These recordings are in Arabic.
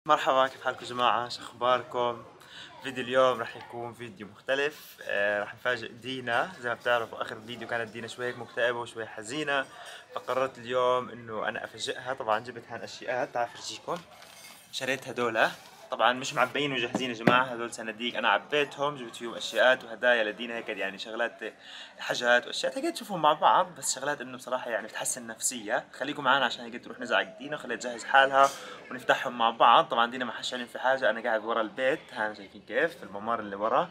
مرحبا، كيف حالكم جماعة؟ شو اخباركم؟ فيديو اليوم راح يكون فيديو مختلف. راح نفاجئ دينا. زي ما بتعرفوا اخر فيديو كانت دينا شوي هيك مكتئبة وشوي حزينة، فقررت اليوم انه انا افاجئها. طبعا جبت هان اشياء، تعال فرجيكم. شريت هدول، طبعا مش معبيين وجاهزين يا جماعه، هدول صناديق انا عبيتهم، جبت فيهم اشياء وهدايا لدينا هيك، يعني شغلات، حاجات واشياء هيك تشوفهم مع بعض، بس شغلات انه بصراحه يعني بتحسن نفسيه. خليكم معنا عشان هيك تروح نزعج دينا، خليها تجهز حالها ونفتحهم مع بعض. طبعا دينا ما حدش علم في حاجه، انا قاعد ورا البيت، ها شايفين كيف في الممر اللي ورا.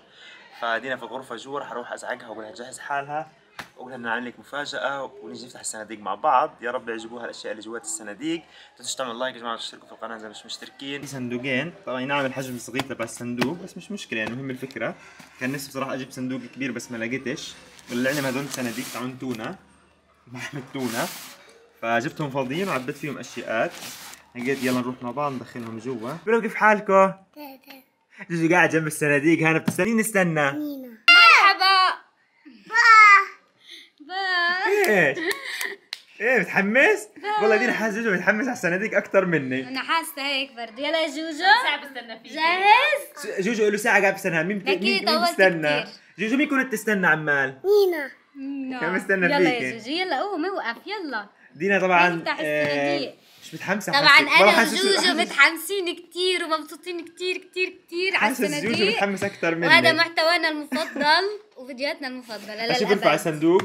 فدينا في الغرفه جوا، رح اروح ازعجها واقول لها تجهز حالها، واقول لها نعمل لك مفاجأة ونيجي نفتح الصناديق مع بعض. يا رب يعجبوها الاشياء اللي جوات الصناديق. تنسوا تعملوا لايك يا جماعة وتشتركوا في القناة اذا مش مشتركين. في صندوقين، طبعا نعم الحجم صغير تبع الصندوق بس مش مشكلة، يعني مهم الفكرة. كان نفسي بصراحة اجيب صندوق كبير بس ما لقيتش، واللي هذول الصناديق تاعون تونة محل التونة، فجبتهم فاضيين وعبيت فيهم اشياء. لقيت يلا نروح مع بعض ندخلهم جوا. بقولوا كيف حالكم؟ جوجو قاعد جنب الصناديق، هانا بتستنين نستنى. مرحبا. ايش؟ ايه متحمس؟ والله دينا حاسس جوجو متحمس على الصناديق اكثر مني. انا حاسه هيك برضه. يلا يا جوجو، ساعة بستنى فيك. جاهز؟ جوجو له ساعة قاعد بستنى. مين بتستنى؟ جوجو مين كنت تستنى عمال؟ نينا كان مستنى يلا فيك. يا جوجو، يلا قوم اوقف يلا. دينا طبعا نفتح الصناديق. مش متحمسة. طبعا انا وجوجو متحمسين كثير ومبسوطين كثير على الصناديق. جوجو متحمس اكثر مني، وهذا محتوانا المفضل وفيديوهاتنا المفضله اشوف ينفع صندوق.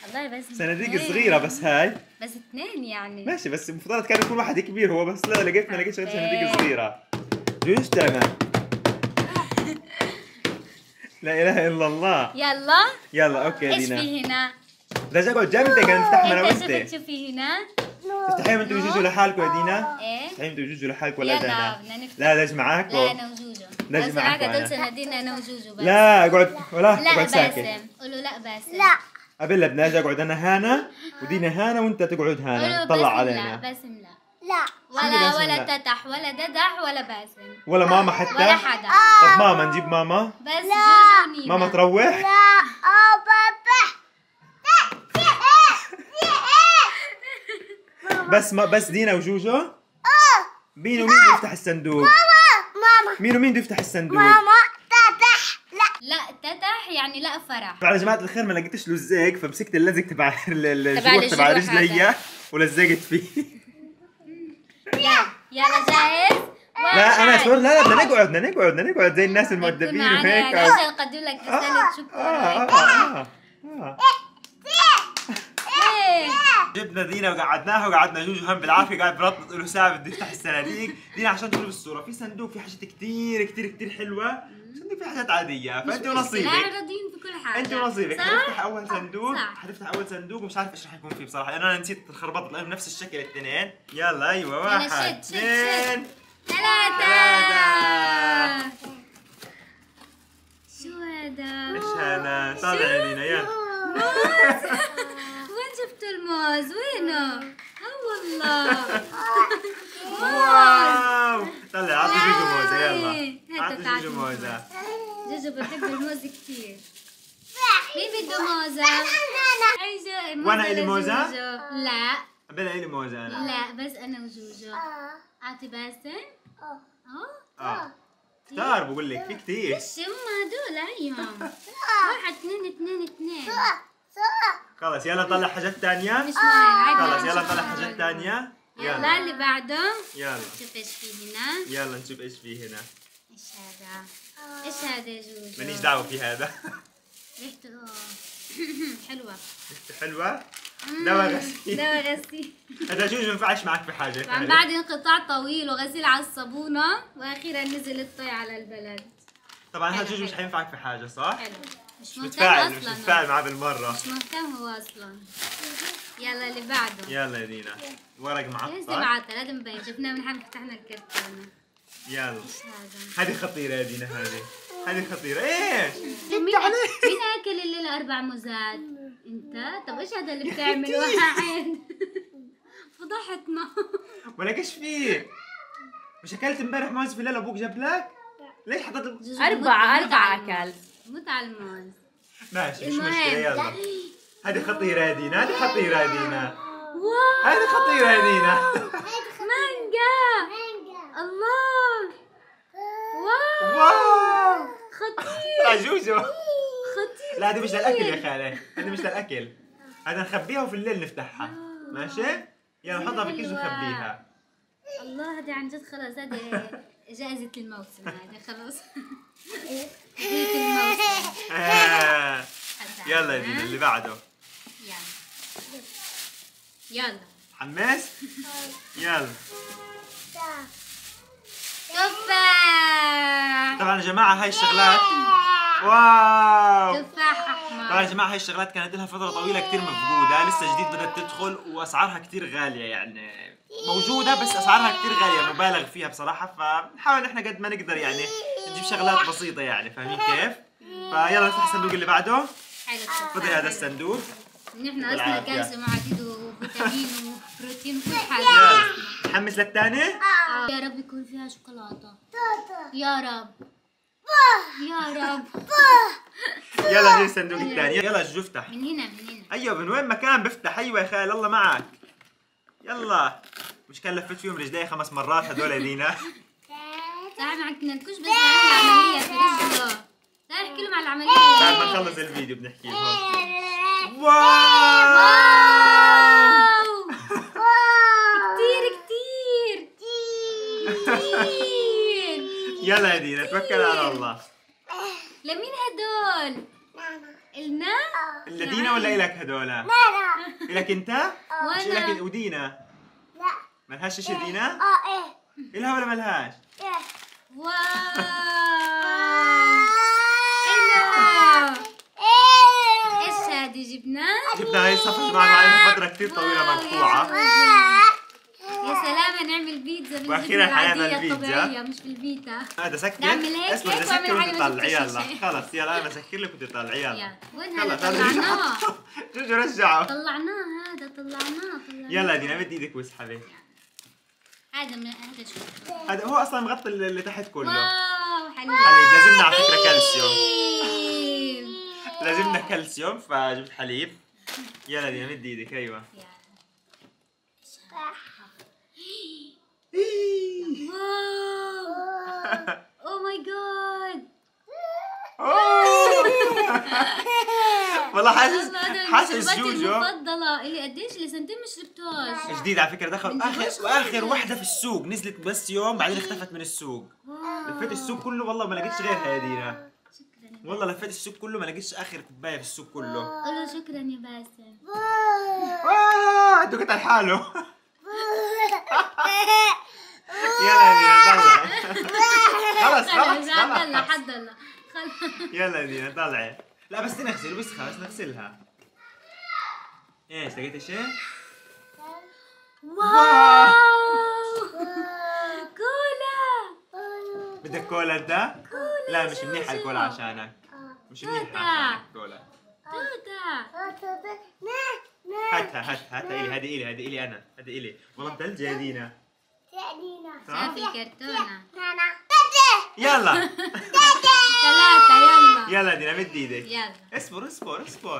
والله بس صناديق صغيرة بس هاي بس اثنين يعني ماشي، بس المفترض كان يكون واحد كبير هو، بس لا لقيت ما لقيتش غير صناديق صغيرة. جوجو اشتغل. لا اله الا الله. يلا اوكي ايش دينا. في هنا؟ بدي اقعد جنبك انا نفتحهم انا انت وانت. شو في هنا؟ تفتحيهم انتوا وجوجو لحالكم يا دينا؟ ايه؟ تفتحيهم انتوا وجوجو لحالكم ولا يلا انا؟ بدنا نفتح. لا ليش معاكم؟ لا انا وجوجو. لازم معاكم هدول أنا. صناديقنا انا وجوجو بس. لا اقعد ولا لا اقعد ساكت. باسم، قولوا لا باسم. قبل بدنا اجي اقعد انا هانا ودينا هانا وانت تقعد هانا قولوا تطلع باسم علينا. لا باسم لا. باسم ولا لا. تتح ولا ددح ولا باسم ولا ماما حتى؟ ولا حدا. طب ماما نجيب ماما؟ بس جوجو ونينا. ماما تروح؟ بس دينا وجوجو؟ مين ومين بده يفتح الصندوق؟ مين ومين بده يفتح الصندوق؟ لا تتح يعني لا فرح. على جماعة الخير ما لقيتش لزاق، فمسكت اللزق تبع تبع الجوع تبع الجروح رجلي ولزقت فيه. يلا جاهز؟ لا انا شعور لا بدنا نقعد زي الناس المؤدبين وهيك. عشان نقدم لك رسالة شكر. جبنا دينا وقعدناها وقعدنا جوجو هم بالعافيه قاعد برطط له ساعه بده يفتح الصناديق. دينا عشان تشوفوا الصوره في صندوق في حاجات كثير حلوه، صندوق في حاجات عاديه، فانت ونصيبك. لا راضيين بكل حاجة. انت ونصيبك. صح؟ حتفتح اول صندوق ومش عارف ايش راح يكون فيه بصراحه، لان انا نسيت الخربطه لانه نفس الشكل الاثنين. يلا ايوه، واحد اثنين ثلاثة. شو هذا؟ ايش هذا؟ طالع يا دينا يلا. وين جبتوا الموز؟ وينه؟ والله واو، طلع اعطي جوجو موزه يلا. اعطي جوجو موزه. جوجو بحب الموز كثير. مين بده موزة؟ وانا الي موزة؟ لا بدي الي موزه انا. لا بس انا وجوجو. اعطي باسم؟ كتار بقول لك في كثير. ايش هم هدول عليهم؟ واحد اثنين. خلص يلا نطلع حاجات ثانية. مش مهم. خلص يلا نطلع حاجات ثانية. يلا اللي بعده. يلا شوف ايش في هنا. يلا نشوف ايش في هنا. ايش هذا؟ ايش هذا يا جوجو؟ ماليش دعوة في هذا. ريحته حلوة. حلوة؟ دواء غسيل. دواء غسيل. هذا جوجو ما ينفعش معك في حاجة. طبعا بعد انقطاع طويل وغسيل على الصابونة واخيرا نزل الطي على البلد. طبعا هذا جوجو مش حينفعك في حاجة صح؟ حلو. مش مش مهتم اصلا. مش متفاعل معاه بالمرة. مش مهتم هو اصلا. يلا اللي بعده. يلا يا دينا. ورق معطر. ليش معطر؟ هذا مبين. شفناه من حين فتحنا الكرتونة. يلا. ايش هذا؟ هذه خطيرة يا دينا هذه خطيرة. ايش؟ مين اكل الليلة 4 موزات؟ انت؟ طب ايش هذا اللي بتعمل واحد؟ فضحتنا. ولك ايش فيه؟ مش اكلت امبارح موز في الليل ابوك جاب لك؟ ليش حطيت 4 أكل. موت على الموز. ماشي مش المهم. مشكلة يلا. هذه خطيرة يا دينا، هذه خطيرة يا دينا. واو هذه خطيرة يا دينا. مانجا. الله خطير جوجو خطير. لا هذه مش للاكل يا خالي، هذه مش للاكل، هذا نخبيها وفي الليل نفتحها. ماشي؟ يلا نحطها في كيس ونخبيها. الله هذه عن جد خلاص، هذه جائزة الموسم، هذه خلاص هدية الموسم. يلا يا دينا اللي بعده. يلا حماس؟ يلا. تفاح. طبعا يا جماعة هاي الشغلات واو. تفاح احمر. طبعا يا جماعة هاي الشغلات كانت لها فترة طويلة كتير مفقودة، لسه جديد بدأت تدخل وأسعارها كتير غالية، يعني موجودة بس أسعارها كتير غالية مبالغ فيها بصراحة، فنحاول إحنا قد ما نقدر يعني نجيب شغلات بسيطة يعني، فاهمين كيف؟ فيلا نفتح الصندوق اللي بعده. خذي هذا الصندوق. نحن اصلا كالسيوم وعديد وفيتامين وبروتين وكل حاجة. يلا تحمس للثاني؟ يا رب يكون فيها شوكولاتة. يا رب. يا رب. يلا نجيب الصندوق الثاني. يلا جوجو افتح. من هنا من هنا. ايوه من وين ما كان بفتح. ايوه يا خال الله معك. يلا مش كان لفيت فيهم رجلي 5 مرات هدول يا دينا. تعال معك ننكش بس نعمل العملية في رجله. تعال احكي لهم على العملية. بعد ما نخلص الفيديو بنحكي لهم. واو كتير كتير كتير. يلا يا دينا توكل على الله. لمين هدول؟ إلنا؟ لدينا ولا إلك هدول؟ إلك أنت؟ مش إلك ودينا؟ لا ملهاش شيء دينا؟ ايه إلها ولا ملهاش؟ واو ايش هادي جبناه؟ جبنا هاي الصفحة معنا فترة كثير طويلة مقطوعة. يا سلام نعمل بيتزا وأخيراً حيانا البيتزا. الطبيعية مش في البيتا. هذا سكر. نعمل هيك اسمع هيك سكر واعمل وانت حاجة ما طلع. شفتش يلا شيء. خلص يلا أنا بسكر لك وانت طلع. يلا وين هذا خلص طلعناه؟ جوجو رجعه. طلعناه هذا طلعناه. يلا دينا مد ايدك واسحبي. هذا شو؟ هذا هو اصلا مغطي اللي تحت كله. واو حليب. حليب لازمنا على فكره كالسيوم. لازمنا كالسيوم فجبت حليب. يلا دينا مد ايدك. ايوه واو او ماي جاد. والله حاسس جوجو المفضلة اللي قديش لي سنتين ما شربتهاش. جديد على فكره. دخل اخر وحده في السوق نزلت بس يوم بعدين اختفت من السوق. لفيت السوق كله والله ما لقيتش غيرها يا دينا. والله لفيت السوق كله ما لقيتش اخر كوبايه في السوق كله. قول له شكرا يا باسم. انتوا كنت على حاله. يلا يا دينا طلعي. خلص حد الله. يلا يا دينا طلعي. لا بس نغسل وسخة بس نغسلها. ايش لقيت شيء؟ واو كولا. بدك كولا انت؟ لا مش منيحة الكولا عشانك. مش منيحة عشانك الكولا. توتا. هاتها إلي. هذه إلي أنا. هذه إلي. والله مثلجة يا دينا. شافي كرتونة. يلا 3 يلا. يلا دينا مد ايدك. يلا اصبر.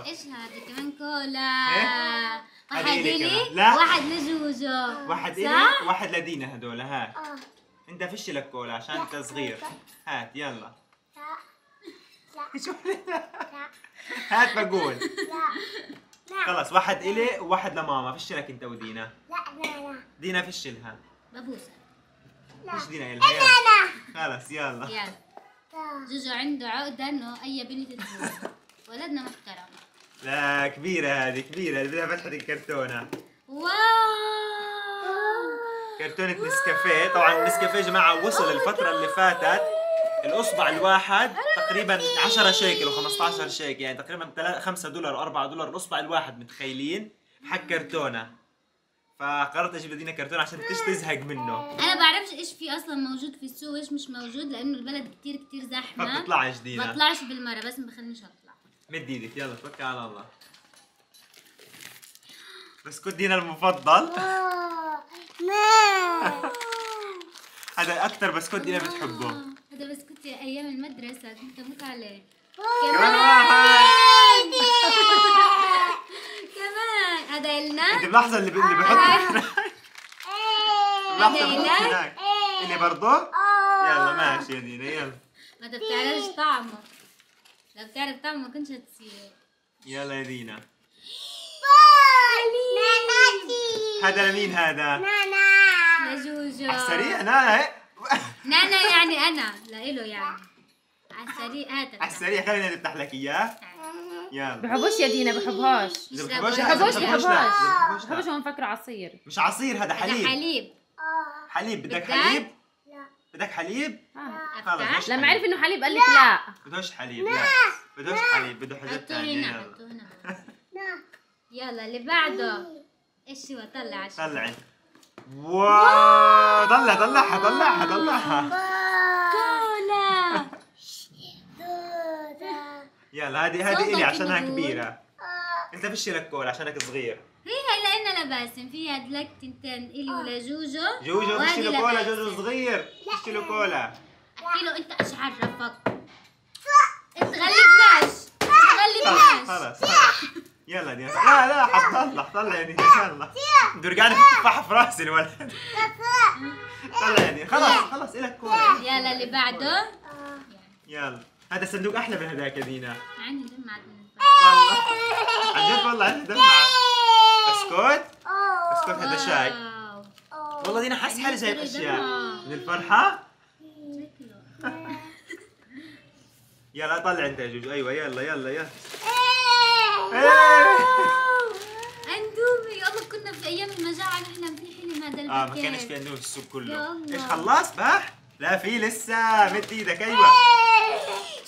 ايش هذا كمان كولا؟ إيه؟ واحد هذه إلي لي كمان. لا. واحد لجوجو. واحد إلي صح؟ واحد لدينا هدول. هات انت فش لك كولا عشان انت صغير. هات يلا. هات بقول. خلص واحد إلي وواحد لماما. فش لك انت ودينا. دينا فش لها. ببوسة. فش دينا إلها. يلا خلص يلا. يلا جوجو عنده عقدة انه اي بنت تفوز. ولدنا محترم. لا كبيرة هذه كبيرة. بدها فتحة الكرتونة. واو كرتونة نسكافيه. طبعا النسكافيه يا جماعة وصل الفترة اللي فاتت الأصبع الواحد تقريبا 10 شيكل و15 شيكل، يعني تقريبا 5 دولار و4 دولار الأصبع الواحد. متخيلين؟ حق كرتونة. فقررت أجيب لدينا كرتونة عشان تزهق منه. انا بعرفش ايش في اصلا موجود في السوق وايش مش موجود لانه البلد كتير زحمة. فبتطلعش دينا. بطلعش بالمرة بس ما بخلينيش اطلع. مد ايدك يلا توكل على الله. بسكوت دينا المفضل. هذا أكثر بسكوت دينا بتحبه. هذا بسكوت ايام المدرسة كنت اموت عليه. كمان واحد. كمان هذا إلنا. انت بلحظة اللي بحط بلحظة بحط هناك. اللي برضه؟ يلا ماشي يا دينا يلا. ما انت بتعرفش طعمه، لو بتعرف طعمه ما كنتش هتصير. يلا يا دينا. حليب. هذا لمين هذا؟ لجوجو. عالسريع نانا. نانا يعني انا لإله يعني. عالسريع هات. عالسريع خلينا نفتح لك اياه. يلا. بحبوش يا دينا بحبهاش. إذا بحبوش بحبوش هو مفكره عصير. مش عصير هذا هذا حليب. حليب. حليب بدك بدك؟ حليب؟ بدك حليب؟ خلص أفتح؟ مش لما حليب. عرف انه حليب قال لك لا. بدوش حليب لا. بدوش حليب بده حاجات حطوه ثانية. هنا حطوه هنا. يلا اللي بعده. ايش هو؟ طلع عشان. طلعي. واو طلعها. كولا. يلا هذه صوتك إلي عشانها كده كبيرة. أنت فيش لك كول عشانك صغير. هي لنا لباسم فيها دلك تنتين إلي ولجوجو. جوجو فيش وهذه له كولا، لباسم. جوجو صغير فيش له كولا. احكي له انت ايش عرفك؟ تغلبناش. خلاص يلا دي لا حطلع يا دي يلا. بده يرجعني في التفاحة في راسي الولد. طلع يا دي خلاص إلك كولا. يلا اللي بعده. يلا هذا صندوق أحلى من هذاك يا دينا. عندي دمعة من والله عن جد والله عندي دمعة. بسكوت هذا شاي. والله دينا حاسس حالي جايب اشياء من الفرحة. يلا طلع انت يا جوجو. ايوه يلا. اندومي. والله كنا في ايام المجاعة نحلم في حلم هذا الباكيت. ما كانش في عندهم السوق يا كله. الله. ايش خلص بح؟ لا في لسه. مد ايدك. ايوه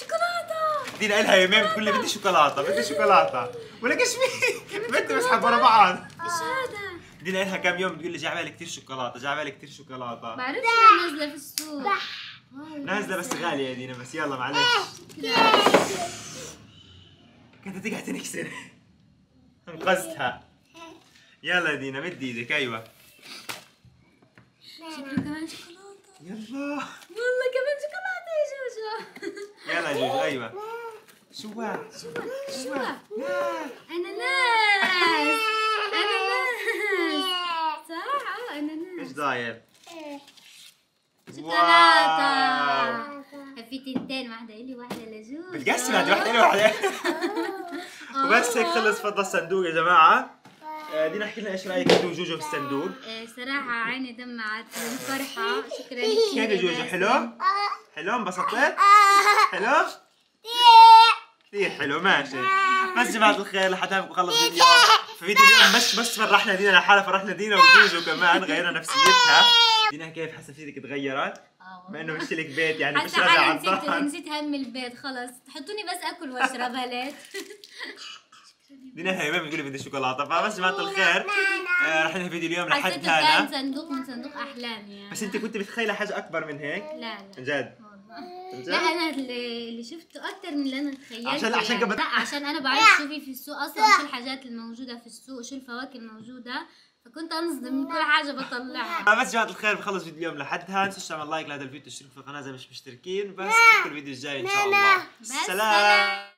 شوكولاتة. دينا الها يومين بتقول لي بدي شوكولاتة ولك ايش في؟ بنت بسحب ورا بعض. ايش هذا؟ دينا الها كم يوم بتقول لي جاي على بالي كثير شوكولاتة. بعرفش انها نازلة في السوق. نازلة بس غالية يا دينا. بس يلا معلش كنت تقعد تنكسر. انقذتها. يلا يا دينا مد ايدك. ايوه شكله كمان شوكولاتة. يلا والله كمان شوكولاتة يا جوجو. يلا يا جوجو. ايوه شو اناناس. صح اناناس. ايش ضايل؟ شوكولاتة. في تنتين، واحدة إلي واحدة لجوجو. بتقسم هذه واحدة إلي واحدة. وبس هيك خلص. فضل الصندوق يا جماعة. دينا احكي لنا ايش رايك انت وجوجو في الصندوق؟ صراحة عيني دمعت من الفرحة. شكرا كثير. كيف يا جوجو؟ حلو؟ انبسطت؟ حلو؟ كثير حلو. ماشي. بس جماعة الخير لحتى نخلص فيديو. في فيديو اليوم مش فرحنا دينا لحالها، فرحنا دينا وجوجو كمان. غيرنا نفسيتها. دينا كيف حاسة نفسيتك تغيرت؟ مع انه مش لك بيت يعني مش راجع على الظهر. نسيت هم البيت خلص. تحطوني بس اكل واشرب هلات. دينا هي ما بتقولي بدي شوكولاته. فبس جماعة الخير رح ننهي فيديو اليوم لحد حسيته كان هنا. صندوق من صندوق احلامي يعني. بس انت كنت متخيله حاجه اكبر من هيك؟ لا عن جد؟ والله. لا انا اللي شفته اكثر من اللي انا تخيلته. عشان يعني. قبل. لا عشان انا بعرف شو في السوق اصلا، شو الحاجات الموجوده في السوق، شو الفواكه الموجوده، فكنت انصدم من كل حاجه بطلعها. بس جماعة الخير بخلص فيديو اليوم لحد هنا. تنسوا تعمل لايك لهذا الفيديو، تشتركوا في القناه اذا مش مشتركين. بس نشوفكم الفيديو الجاي ان شاء الله. بس سلام.